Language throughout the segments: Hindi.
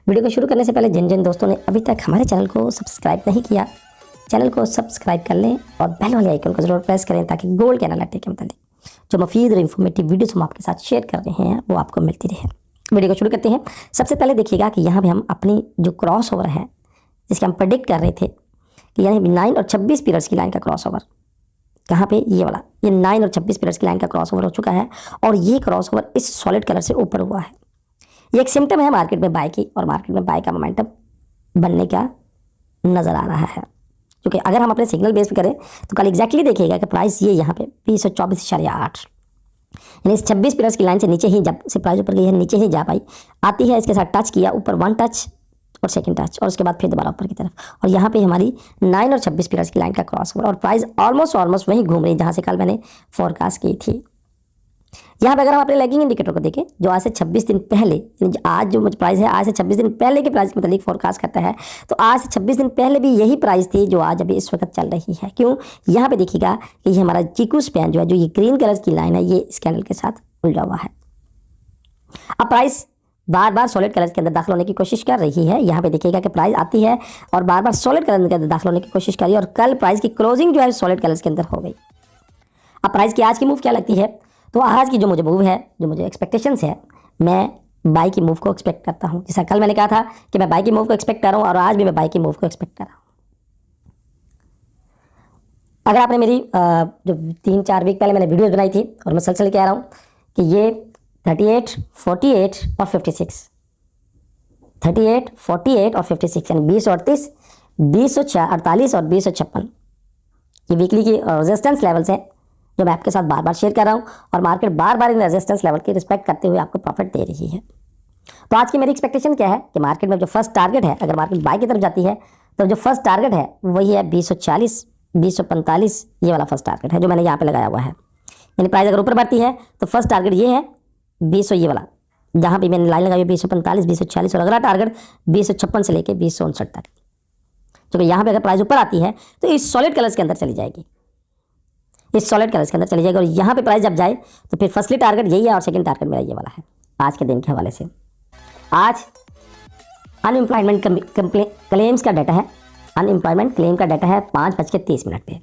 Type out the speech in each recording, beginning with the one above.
वीडियो को शुरू करने से पहले जिन जिन दोस्तों ने अभी तक हमारे चैनल को सब्सक्राइब नहीं किया, चैनल को सब्सक्राइब कर लें और बेल वाले आइकन को जरूर प्रेस करें ताकि गोल्ड एनालिटिक के मतलब जो मफीद और इन्फॉर्मेटिव वीडियोस हम आपके साथ शेयर कर रहे हैं वो आपको मिलती रहे। वीडियो को शुरू करते हैं। सबसे पहले देखिएगा कि यहाँ पे हम अपनी जो क्रॉस ओवर है जिसके हम प्रेडिक्ट कर रहे थे कि यानी 9 और 26 पीरियड्स की लाइन का क्रॉस ओवर, कहाँ पे ये वाला, ये 9 और 26 पीरियड्स की लाइन का क्रॉस ओवर हो चुका है और ये क्रॉस ओवर इस सॉलिड कलर से ऊपर हुआ है। ये एक सिम्टम है मार्केट में बाय की, और मार्केट में बाय का मोमेंटम बनने का नज़र आ रहा है। क्योंकि अगर हम अपने सिग्नल बेस पे करें तो कल एग्जैक्टली देखिएगा कि प्राइस ये यहाँ पे 224.8 यानी इस 26 पीरियड्स की लाइन से नीचे ही, जब से प्राइस ऊपर गई है नीचे ही जा पाई, आती है इसके साथ टच किया, ऊपर 1 टच और सेकंड टच और उसके बाद फिर दोबारा ऊपर की तरफ, और यहाँ पे हमारी 9 और 26 पीरियड्स की लाइन का क्रॉस ओवर और प्राइस ऑलमोस्ट वहीं घूम रही जहाँ से कल मैंने फोरकास्ट की थी। यहाँ पे अगर हम अपने लैगिंग इंडिकेटर को देखें जो आज से 26 दिन पहले, आज जो प्राइस है आज से 26 दिन पहले के प्राइस के मतलब फोरकास्ट करता है, तो आज से 26 दिन पहले भी यही प्राइस थी जो आज अभी इस वक्त चल रही है। क्यों? यहाँ पे देखिएगा कि ये हमारा चीकू स्पैन जो है, जो ये ग्रीन कलर की लाइन है, ये इस कैंडल के साथ उलझा हुआ है। अब प्राइस बार बार सॉलिड कलर के अंदर दाखिल होने की कोशिश कर रही है। यहाँ पे देखिएगा कि प्राइस आती है और बार बार सॉलिड कलर के अंदर दाखिल होने की कोशिश कर रही है, और कल प्राइस की क्लोजिंग जो है सॉलिड कलर्स के अंदर हो गई। अब प्राइस की आज की मूव क्या लगती है? तो आज की जो मुझे मूव है, जो मुझे एक्सपेक्टेशंस है, मैं बाई की मूव को एक्सपेक्ट करता हूँ। जैसा कल मैंने कहा था कि मैं बाई की मूव को एक्सपेक्ट कर रहा हूँ, और आज भी मैं बाई की मूव को एक्सपेक्ट कर रहा हूँ। अगर आपने मेरी जो 3-4 वीक पहले मैंने वीडियोस बनाई थी, और मैं सलसल कह रहा हूँ कि ये 38, 48 और 56, 38, 48 और 56 यानी 2038, 2048 और 2056 ये वीकली की रेजिस्टेंस लेवल्स हैं जो मैं आपके साथ बार बार शेयर कर रहा हूँ, और market bar bar in resistance level की रिस्पेक्ट करते हुए आपको प्रॉफिट दे रही है। तो आज की मेरी एक्सपेक्टेशन क्या है कि मार्केट में जो फर्स्ट टारगेट है, अगर मार्केट बाय की तरफ जाती है तो जो फर्स्ट टारगेट है वही है 240, 245, ये वाला फर्स्ट टारगेट है जो मैंने यहाँ पे लगाया हुआ है। यानी प्राइस अगर ऊपर बढ़ती है तो फर्स्ट टारगेट ये है 200, ये वाला जहाँ भी मैंने लाइन लगाई है 245, 240, और अगला टारगेट 256 से लेकर 259 तक। क्योंकि यहाँ पे अगर प्राइस ऊपर आती है तो इस सॉलिड कलर्स के अंदर चली जाएगी, इस सॉलिड कलर्स के अंदर चली जाएगी, और यहाँ पे प्राइस जब जाए तो फिर फर्स्टली टारगेट यही है और सेकंड टारगेट मेरा ये वाला है। आज के दिन के हवाले से आज अनएम्प्लॉयमेंट क्लेम्स का डाटा है, अनएम्प्लॉयमेंट क्लेम का डाटा है 5:30 पे।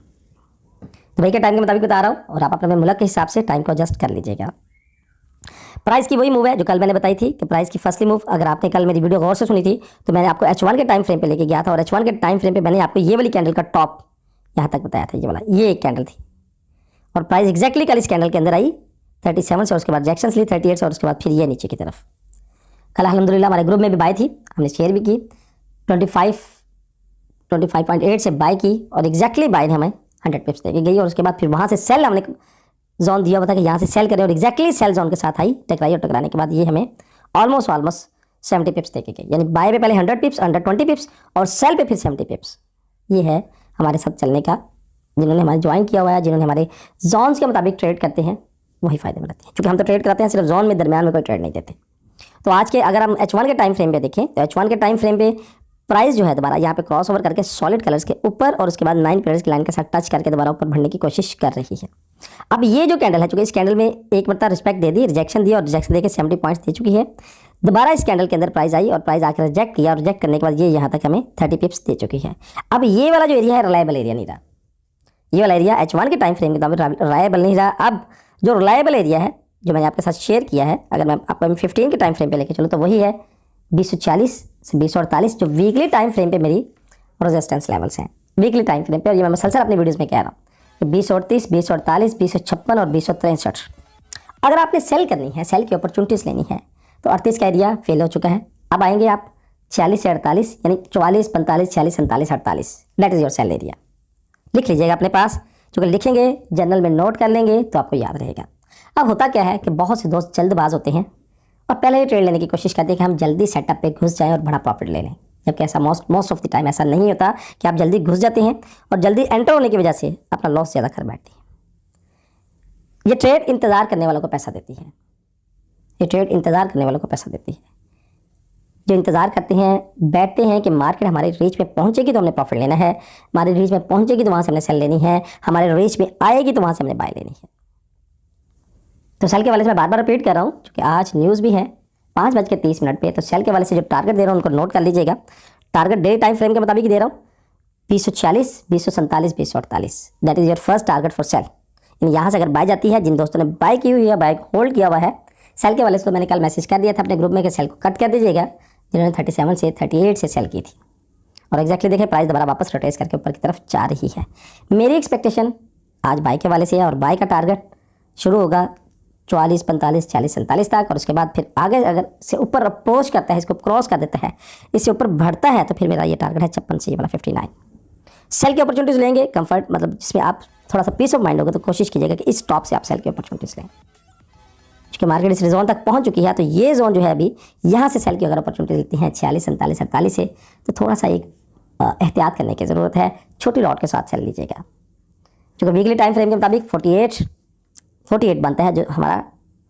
तो भाई के टाइम के मुताबिक बता रहा हूँ, और आप अपने मुल्क के हिसाब से टाइम को एडजस्ट कर लीजिएगा। प्राइस की वही मूव है जो कल मैंने बताई थी कि प्राइस की फर्स्टली मूव, अगर आपने कल मेरी वीडियो गौर से सुनी थी तो मैंने आपको H1 के टाइम फ्रेम पे लेके गया था, और H1 के टाइम फ्रेम पे मैंने आपको ये वाली कैंडल का टॉप यहाँ तक बताया था, ये वाला, ये एक कैंडल थी, और प्राइस एग्जैक्टली कल इस कैंडल के अंदर आई 37 से, और उसके बाद रिजेक्शंस ली 38 से, और उसके बाद फिर ये नीचे की तरफ। कल अल्हम्दुलिल्लाह हमारे ग्रुप में भी बाय थी, हमने शेयर भी की, 25.8 से बाय की, और एग्जैक्टली बाय ने हमें 100 पिप्स देके गई, और उसके बाद फिर वहाँ से सेल हमने जोन दिया हुआ था कि यहाँ से सेल करें, और एग्जैक्टली सेल जोन के साथ आई, टकराई, और टकराने के बाद ये हमें ऑलमोस्ट 70 पिप्स देके गई। यानी बाय पे पहले 100 पिप्स, 120 पिप्स, और सेल पे फिर 70 पिप्स। ये है हमारे साथ चलने का, जिन्होंने हमारे ज्वाइन किया हुआ है, जिन्होंने हमारे जोन्स के मुताबिक ट्रेड करते हैं, वही फायदे में रहते हैं। क्योंकि हम तो ट्रेड कराते हैं सिर्फ जोन में, दरमियान में कोई ट्रेड नहीं देते। तो आज के अगर हम H1 के टाइम फ्रेम पे देखें तो H1 के टाइम फ्रेम पे प्राइस जो है दोबारा यहाँ पे क्रॉस ओवर करके सॉलिड कलर्स के ऊपर, और उसके बाद 9 पीरियड्स की लाइन के साथ टच करके दोबारा ऊपर बढ़ने की कोशिश कर रही है। अब ये जो कैंडल है, चूंकि इस कैंडल में एक मरतबा रिस्पेक्ट दे दी, रिजेक्शन दिया, और रिजेक्शन देकर 70 पॉइंट्स दे चुकी है। दोबारा इस कैंडल के अंदर प्राइस आई और प्राइस आकर रिजेक्ट किया, और रिजेक्ट करने के बाद ये यहाँ तक हमें 30 पिप्स दे चुकी है। अब ये वाला जो एरिया है रिलायबल एरिया नहीं रहा, ये वाला एरिया H1 के टाइम फ्रेम के मुताबिक रिलायबल नहीं रहा। अब जो रिलायबल एरिया है जो मैंने आपके साथ शेयर किया है, अगर मैं आपको 15 के टाइम फ्रेम पे लेके चलूँ तो वही है 240 से 248, जो वीकली टाइम फ्रेम पे मेरी रेजिस्टेंस लेवल्स हैं, वीकली टाइम फ्रेम पे। और ये मैं मसलसल अपनी वीडियोस में कह रहा हूँ कि 238, 248, 256 और 263। अगर आपने सेल करनी है, सेल की अपॉर्चुनिटीज़ लेनी है, तो 38 का एरिया फेल हो चुका है। अब आएंगे आप 46 से 48, यानी 44, 45, 46, 47, 48, that is your cell area. लिख लीजिएगा अपने पास, क्योंकि लिखेंगे जर्नल में नोट कर लेंगे तो आपको याद रहेगा। अब होता क्या है कि बहुत से दोस्त जल्दबाज होते हैं और पहले ही ट्रेड लेने की कोशिश करते हैं कि हम जल्दी सेटअप पे घुस जाएं और बड़ा प्रॉफिट ले लें, जबकि ऐसा मोस्ट ऑफ द टाइम ऐसा नहीं होता कि आप जल्दी घुस जाते हैं और जल्दी एंटर होने की वजह से अपना लॉस ज़्यादा कर बैठते हैं। ये ट्रेड इंतज़ार करने वालों को पैसा देती है, ये ट्रेड इंतज़ार करने वालों को पैसा देती है, जो इंतज़ार करते हैं, बैठते हैं कि मार्केट हमारे रीच में पहुंचेगी तो हमने प्रॉफिट लेना है, हमारे रीच में पहुंचेगी तो वहाँ से हमने सेल लेनी है, हमारे रीच में आएगी तो वहाँ से हमने बाय लेनी है। तो सेल के वाले से मैं बार बार रिपीट कर रहा हूँ, क्योंकि आज न्यूज़ भी है, 5:30 पे। तो सेल के वाले से जो टारगेट दे रहा हूँ उनको नोट कर लीजिएगा। टारगेट डे टाइम फ्रेम के मुताबिक दे रहा हूँ 2040, 2047, 2048। That is your first target for sale. यानी यहाँ से अगर बाय जाती है, जिन दोस्तों ने बाय की हुई है, बाय होल्ड किया हुआ है सेल के वाले से, तो मैंने कल मैसेज कर दिया था अपने ग्रुप में कि सेल को कट कर दीजिएगा, जिन्होंने 37 से 38 से सेल की थी। और एग्जैक्टली देखिए प्राइस दोबारा वापस रोटेट करके ऊपर की तरफ जा रही है। मेरी एक्सपेक्टेशन आज बाय के वाले से है और बाय का टारगेट शुरू होगा 44, 45, 40, 47 तक, और उसके बाद फिर आगे अगर से ऊपर अप्रोच करता है, इसको क्रॉस कर देता है, इससे ऊपर बढ़ता है, तो फिर मेरा ये टारगेट है 56 से ये वाला 59। सेल की अपॉर्चुनिटीज़ लेंगे कंफर्ट, मतलब जिसमें आप थोड़ा सा पीस ऑफ माइंड होगा, तो कोशिश कीजिएगा कि इस टॉप से आप सेल की अपॉर्चुनिटीज़ लें। क्योंकि मार्केट इस जोन तक पहुंच चुकी है, तो ये जोन जो है अभी यहाँ से सेल की अगर अपॉर्चुनिटी लेती हैं 46, 47, 48 से, तो थोड़ा सा एक एहतियात करने की ज़रूरत है। छोटी लॉट के साथ सेल लीजिएगा। क्योंकि वीकली टाइम फ्रेम के मुताबिक 48 बनता है जो हमारा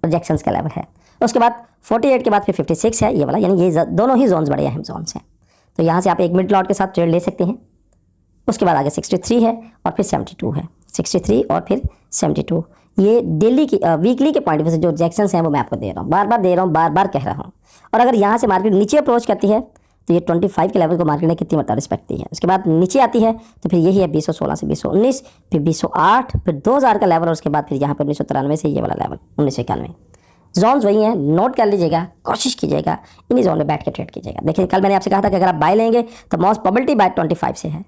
प्रोजेक्शंस का लेवल है। उसके बाद 48 के बाद फिर 56 है ये वाला, यानी ये दोनों ही जोन्स बड़े अहम जोन्स हैं। तो यहाँ से आप एक मिड लॉट के साथ ट्रेड ले सकते हैं। उसके बाद आगे 63 है और फिर 72 है, 63 और फिर 72। ये डेली की वीकली के पॉइंट ऑफ व्यू से जो रिजेक्शंस हैं वो मैं आपको दे रहा हूँ, बार बार दे रहा हूँ, बार बार कह रहा हूँ। और अगर यहाँ से मार्केट नीचे अप्रोच करती है तो ये 25 के लेवल को मार्केट ने कितनी मरतबा रिस्पेक्ट दी है। उसके बाद नीचे आती है तो फिर यही है 2016 से 2019, फिर 2008, फिर 2000 का लेवल, और उसके बाद फिर यहाँ पर 1993 से ये वाला लेवल 1991। जोन्स वही हैं, नोट कर लीजिएगा, कोशिश कीजिएगा इन्हीं जोन में बैठ के ट्रेड कीजिएगा। देखिए कल मैंने आपसे कहा था कि अगर आप बाय लेंगे तो मोस्ट प्रोबेबिलिटी बाय 25 से है,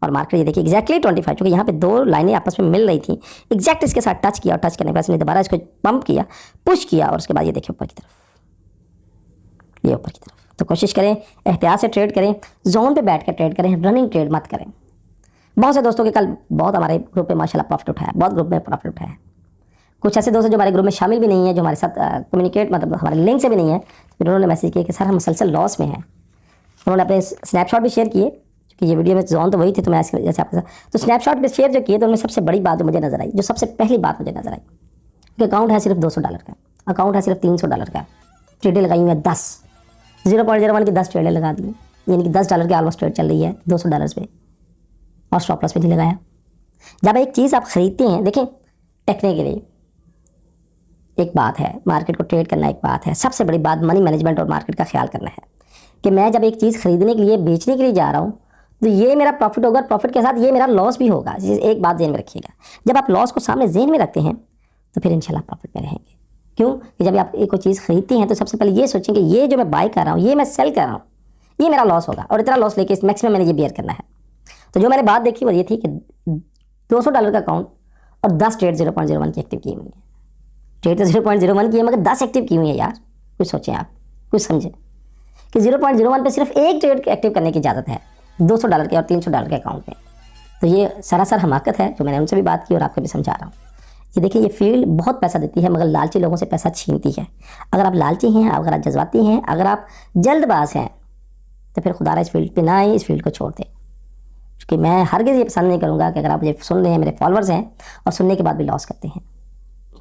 और मार्केट ये देखिए एग्जैक्टली 25, क्योंकि यहाँ पे दो लाइनें आपस में मिल रही थी, एग्जैक्ट इसके साथ टच किया, और टच करने के बाद इसने दोबारा इसको पंप किया, पुश किया, और उसके बाद ये देखिए ऊपर की तरफ, ये ऊपर की तरफ। तो कोशिश करें एहतियात से ट्रेड करें, जोन पे बैठ कर ट्रेड करें, रनिंग ट्रेड मत करें। बहुत से दोस्तों के कल बहुत हमारे ग्रुप में माशाल्लाह प्रॉफिट उठाया, बहुत ग्रुप में प्रॉफिट उठाया। कुछ ऐसे दोस्त जो हमारे ग्रुप में शामिल भी नहीं है, जो हमारे साथ कम्युनिकेट मतलब हमारे लिंक से भी नहीं है, फिर उन्होंने मैसेज किया कि सर हम मुसलसल लॉस में हैं। उन्होंने अपने स्नैपशॉट भी शेयर किए, क्योंकि ये वीडियो में जोन तो वही थी, तो मैं जैसे आपके साथ तो स्नैपशॉट पे शेयर जो किए, तो उनमें सबसे बड़ी बात जो मुझे नजर आई, जो सबसे पहली बात मुझे नजर आई कि अकाउंट है सिर्फ $200 का, अकाउंट है सिर्फ $300 का, ट्रेडें लगाई हुई है 10, 0.01 की 10 ट्रेडें लगा दी, यानी कि $10 की ऑलमोस्ट ट्रेड चल रही है $200 पे, और स्टॉप लॉस पे नहीं लगाया। जब एक चीज़ आप खरीदते हैं, देखें टेकने के लिए एक बात है, मार्केट को ट्रेड करना एक बात है, सबसे बड़ी बात मनी मैनेजमेंट और मार्केट का ख्याल करना है कि मैं जब एक चीज़ खरीदने के लिए बेचने के लिए जा रहा हूँ, तो ये मेरा प्रॉफिट होगा, प्रॉफिट के साथ ये मेरा लॉस भी होगा। एक बात ज़हन में रखिएगा, जब आप लॉस को सामने ज़हन में रखते हैं तो फिर इंशाल्लाह प्रॉफिट में रहेंगे। क्यों कि जब आप एक कोई चीज़ खरीदते हैं तो सबसे पहले ये सोचें कि ये जो मैं बाय कर रहा हूँ, ये मैं सेल कर रहा हूँ, ये मेरा लॉस होगा, और इतना लॉस लेके इस मैक्सिमम मैंने ये बेयर करना है। तो जो मैंने बात देखी वो ये थी कि $200 का अकाउंट और 10 ट्रेड 0.01 की एक्टिव की हुई है। ट्रेड तो 0.01 की है, मगर 10 एक्टिव की हुई है यार। कुछ सोचें आप, कुछ समझें कि 0.01 पे सिर्फ एक ट्रेड एक्टिव करने की इजाज़त है $200 के और $300 के अकाउंट में। तो ये सरासर हमाकत है, जो मैंने उनसे भी बात की और आपको भी समझा रहा हूँ। ये देखिए, ये फील्ड बहुत पैसा देती है, मगर लालची लोगों से पैसा छीनती है। अगर आप लालची हैं, अगर आप जज्बाती हैं, अगर आप जल्दबाज हैं, तो फिर खुदा इस फील्ड पे ना आए, इस फील्ड को छोड़ दें। क्योंकि मैं हरगिज़ ये पसंद नहीं करूँगा कि अगर आप मुझे सुन रहे हैं, मेरे फॉलोअर्स हैं, और सुनने के बाद भी लॉस करते हैं।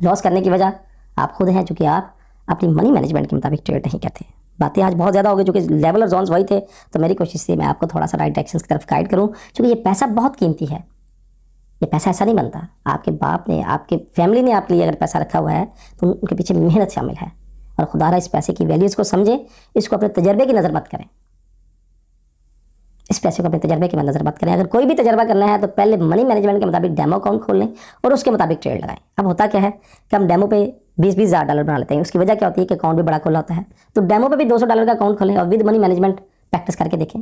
लॉस करने की वजह आप खुद हैं, चूँकि आप अपनी मनी मैनेजमेंट के मुताबिक ट्रेड नहीं करते। बातें आज बहुत ज़्यादा हो गई, चूँकि लेवल और जोन्स वही थे, तो मेरी कोशिश थी मैं आपको थोड़ा सा राइट डायरेक्शन की तरफ गाइड करूँ। चूँकि ये पैसा बहुत कीमती है, ये पैसा ऐसा नहीं बनता। आपके बाप ने, आपके फैमिली ने आपके लिए अगर पैसा रखा हुआ है तो उनके पीछे मेहनत शामिल है। और खुदा इस पैसे की वैल्यूज़ को समझें, इसको अपने तजर्बे की नज़र मत करें, इस पैसे को अपने तजर्बे की नज़र मत करें। अगर कोई भी तजर्बा करना है तो पहले मनी मैनेजमेंट के मुताबिक डेमो अकाउंट खोल लें और उसके मुताबिक ट्रेड लगाएं। अब होता क्या है कि हम डेमो पे $20,000 बना लेते हैं। उसकी वजह क्या होती है कि अकाउंट भी बड़ा खोला होता है। तो डेमो पे भी $200 का अकाउंट खोलें और विद मनी मैनेजमेंट प्रैक्टिस करके देखें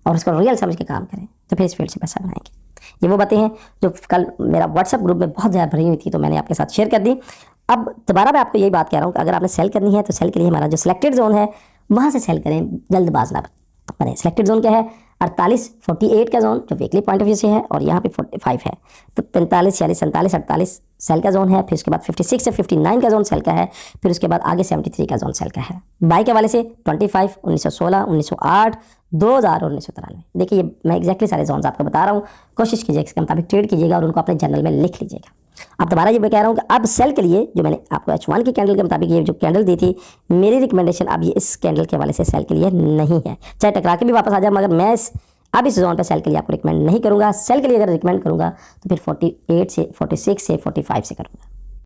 और उसको रियल समझ के काम करें, तो फिर इस फील्ड से पैसा बनाएंगे। ये वो बातें हैं जो कल मेरा व्हाट्सएप ग्रुप में बहुत ज़्यादा भरी हुई थी, तो मैंने आपके साथ शेयर कर दी। अब दोबारा मैं आपको यही बात कह रहा हूँ कि अगर आपने सेल करनी है तो सेल के लिए हमारा जो सिलेक्टेड जोन है वहाँ से सेल करें, जल्दबाज ना बने। सिलेक्टेड जोन क्या है? 48 का जोन जो वीकली पॉइंट ऑफ व्यू से है, और यहाँ पे 45 है, तो 45, 46, 47, 48 सेल का जोन है। फिर उसके बाद 56 से 59 का जोन सेल का है। फिर उसके बाद आगे 73 का जोन सेल का है। बाई के वाले से 25, 1916, 1908, 2000 और 1993। देखिए मैं एक्जैक्टली सारे जोन्स आपको बता रहा हूँ। कोशिश कीजिएगा इसके मुताबिक ट्रेड कीजिएगा और उनको अपने जर्नल में लिख लीजिएगा। अब दोबारा ये मैं कह रहा हूँ कि अब सेल के लिए जो मैंने आपको H1 की कैंडल के मुताबिक ये जो कैंडल दी थी, मेरी रिकमेंडेशन अब ये इस कैंडल के वाले से सेल के लिए नहीं है। चाहे टकरा के भी वापस आ जाए, मगर मैं अब इस जोन पे सेल के लिए आपको रिकमेंड नहीं करूँगा। सेल के लिए अगर रिकमेंड करूँगा तो फिर 48 से 46 से 45 से करूँगा।